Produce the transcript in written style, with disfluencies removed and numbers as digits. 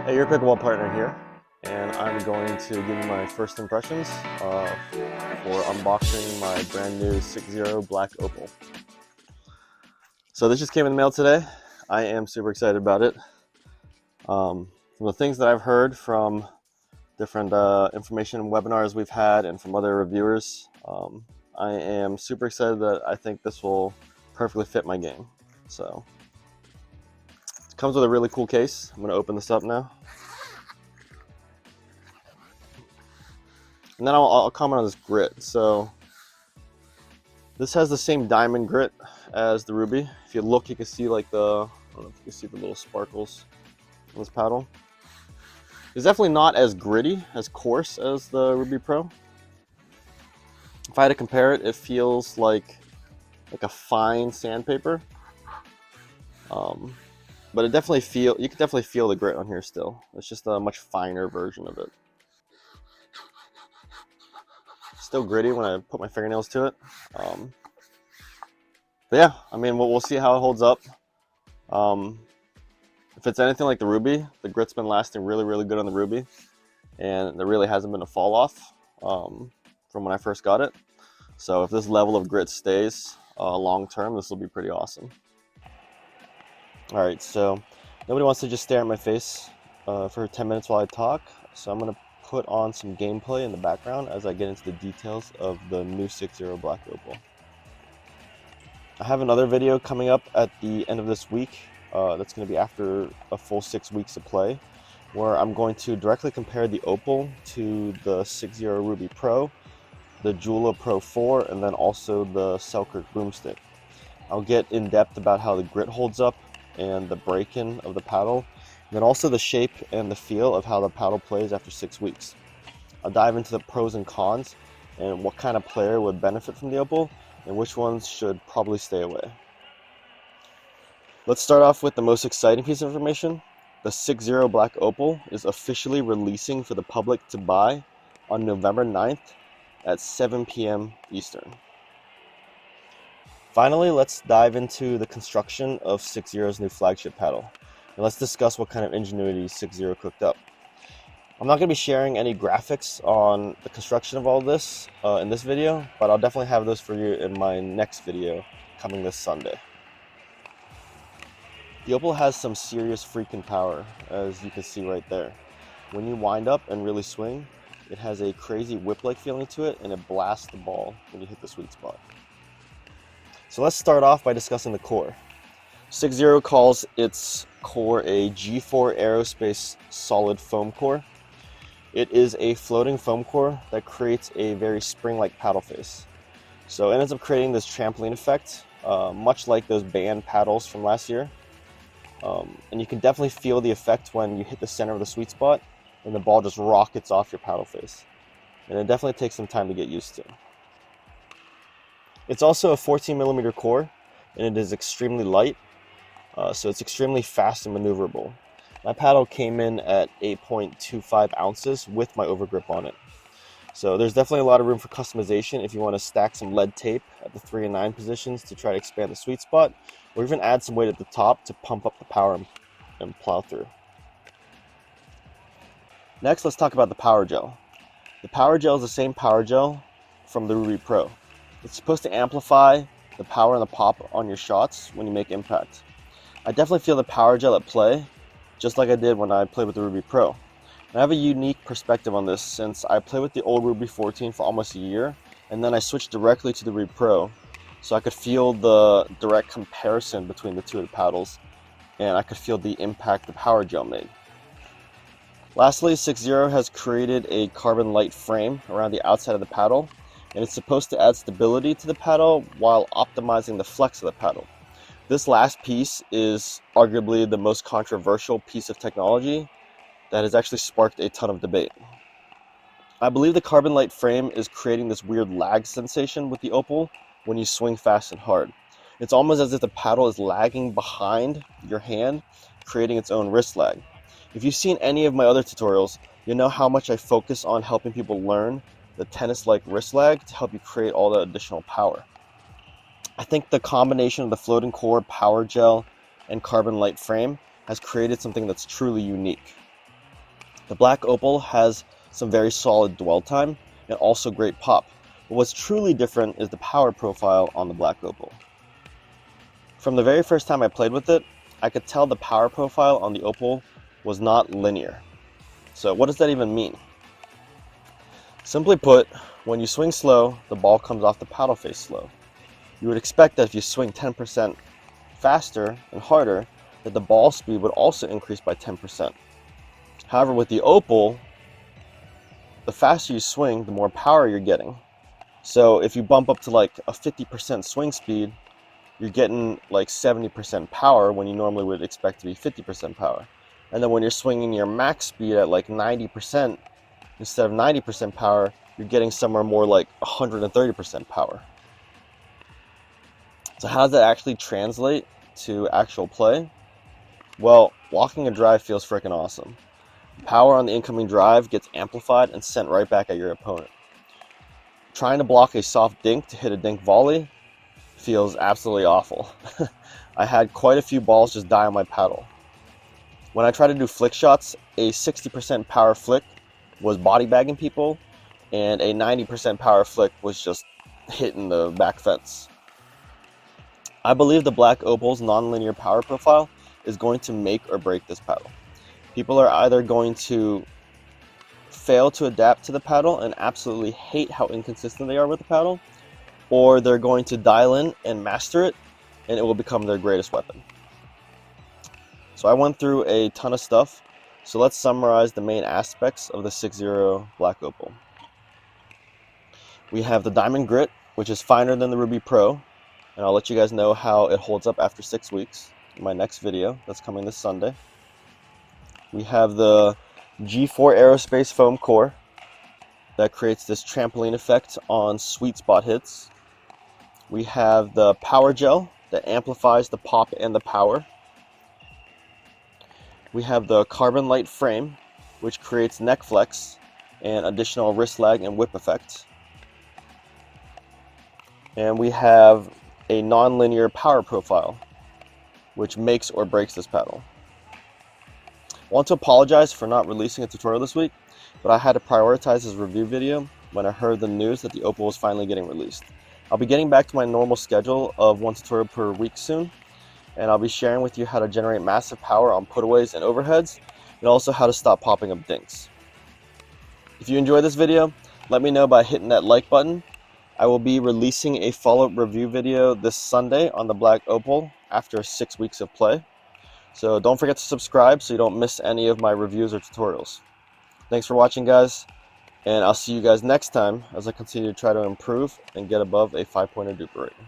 Hey, your pickleball partner here, and I'm going to give you my first impressions for unboxing my brand new 6.0 Black Opal. So this just came in the mail today. I am super excited about it. From the things that I've heard from different information webinars we've had and from other reviewers, I am super excited that I think this will perfectly fit my game. So it comes with a really cool case. I'm going to open this up now. And then I'll comment on this grit. So this has the same diamond grit as the Ruby. If you look, you can see like I don't know if you can see the little sparkles on this paddle. It's definitely not as gritty, as coarse as the Ruby Pro. If I had to compare it, it feels like a fine sandpaper. But you can definitely feel the grit on here still. It's just a much finer version of it. Still gritty when I put my fingernails to it. But yeah, I mean, we'll see how it holds up. If it's anything like the Ruby, the grit's been lasting really good on the Ruby, and there really hasn't been a fall off from when I first got it. So if this level of grit stays long term, this will be pretty awesome. All right, so nobody wants to just stare at my face for 10 minutes while I talk, so I'm gonna put on some gameplay in the background as I get into the details of the new 6.0 Black Opal. I have another video coming up at the end of this week that's going to be after a full 6 weeks of play, where I'm going to directly compare the Opal to the 6.0 Ruby Pro, the Jula Pro 4, and then also the Selkirk Broomstick. I'll get in depth about how the grit holds up and the break-in of the paddle, and then also the shape and the feel of how the paddle plays after 6 weeks. I'll dive into the pros and cons and what kind of player would benefit from the Opal and which ones should probably stay away. Let's start off with the most exciting piece of information. The 6.0 Black Opal is officially releasing for the public to buy on November 9th at 7 p.m. Eastern. Finally, let's dive into the construction of 6.0's new flagship paddle. And let's discuss what kind of ingenuity 6.0 cooked up. I'm not going to be sharing any graphics on the construction of all of this in this video, but I'll definitely have those for you in my next video coming this Sunday. The Opal has some serious freaking power, as you can see right there. When you wind up and really swing, it has a crazy whip-like feeling to it, and it blasts the ball when you hit the sweet spot. So let's start off by discussing the core. 6.0 calls its core a G4 Aerospace solid foam core. It is a floating foam core that creates a very spring-like paddle face. So it ends up creating this trampoline effect, much like those band paddles from last year. And you can definitely feel the effect when you hit the center of the sweet spot and the ball just rockets off your paddle face. And it definitely takes some time to get used to. It's also a 14mm core, and it is extremely light, so it's extremely fast and maneuverable. My paddle came in at 8.25 ounces with my overgrip on it. So there's definitely a lot of room for customization if you want to stack some lead tape at the 3 and 9 positions to try to expand the sweet spot, or even add some weight at the top to pump up the power and plow through. Next, let's talk about the power gel. The power gel is the same power gel from the Ruby Pro. It's supposed to amplify the power and the pop on your shots when you make impact. I definitely feel the power gel at play, just like I did when I played with the Ruby Pro. And I have a unique perspective on this since I played with the old Ruby 14 for almost a year, and then I switched directly to the Ruby Pro, so I could feel the direct comparison between the two of the paddles, and I could feel the impact the power gel made. Lastly, 6.0 has created a carbon light frame around the outside of the paddle, and it's supposed to add stability to the paddle while optimizing the flex of the paddle. This last piece is arguably the most controversial piece of technology that has actually sparked a ton of debate. I believe the carbon light frame is creating this weird lag sensation with the Opal when you swing fast and hard. It's almost as if the paddle is lagging behind your hand, creating its own wrist lag. If you've seen any of my other tutorials, you know how much I focus on helping people learn the tennis-like wrist lag to help you create all the additional power. I think the combination of the floating core, power gel, and carbon light frame has created something that's truly unique. The Black Opal has some very solid dwell time and also great pop. But what's truly different is the power profile on the Black Opal. From the very first time I played with it, I could tell the power profile on the Opal was not linear. So what does that even mean? Simply put, when you swing slow, the ball comes off the paddle face slow. You would expect that if you swing 10% faster and harder, that the ball speed would also increase by 10%. However, with the Opal, the faster you swing, the more power you're getting. So if you bump up to like a 50% swing speed, you're getting like 70% power when you normally would expect to be 50% power. And then when you're swinging your max speed at like 90%, instead of 90% power, you're getting somewhere more like 130% power. So how does that actually translate to actual play? Well, walking a drive feels freaking awesome. Power on the incoming drive gets amplified and sent right back at your opponent. Trying to block a soft dink to hit a dink volley feels absolutely awful. I had quite a few balls just die on my paddle. When I tried to do flick shots, a 60% power flick was body bagging people, and a 90% power flick was just hitting the back fence. I believe the Black Opal's nonlinear power profile is going to make or break this paddle. People are either going to fail to adapt to the paddle and absolutely hate how inconsistent they are with the paddle, or they're going to dial in and master it, and it will become their greatest weapon. So I went through a ton of stuff, so let's summarize the main aspects of the 6-0 Black Opal. We have the Diamond Grit, which is finer than the Ruby Pro, and I'll let you guys know how it holds up after 6 weeks in my next video that's coming this Sunday. We have the G4 Aerospace foam core that creates this trampoline effect on sweet spot hits. We have the Power Gel that amplifies the pop and the power. We have the Carbon Light frame, which creates neck flex and additional wrist lag and whip effect. And we have a non-linear power profile, which makes or breaks this paddle. I want to apologize for not releasing a tutorial this week, but I had to prioritize this review video when I heard the news that the Opal was finally getting released. I'll be getting back to my normal schedule of 1 tutorial per week soon, and I'll be sharing with you how to generate massive power on putaways and overheads, and also how to stop popping up dinks. If you enjoyed this video, let me know by hitting that like button. I will be releasing a follow-up review video this Sunday on the Black Opal after 6 weeks of play. So don't forget to subscribe so you don't miss any of my reviews or tutorials. Thanks for watching, guys, and I'll see you guys next time as I continue to try to improve and get above a 5-pointer duper rating.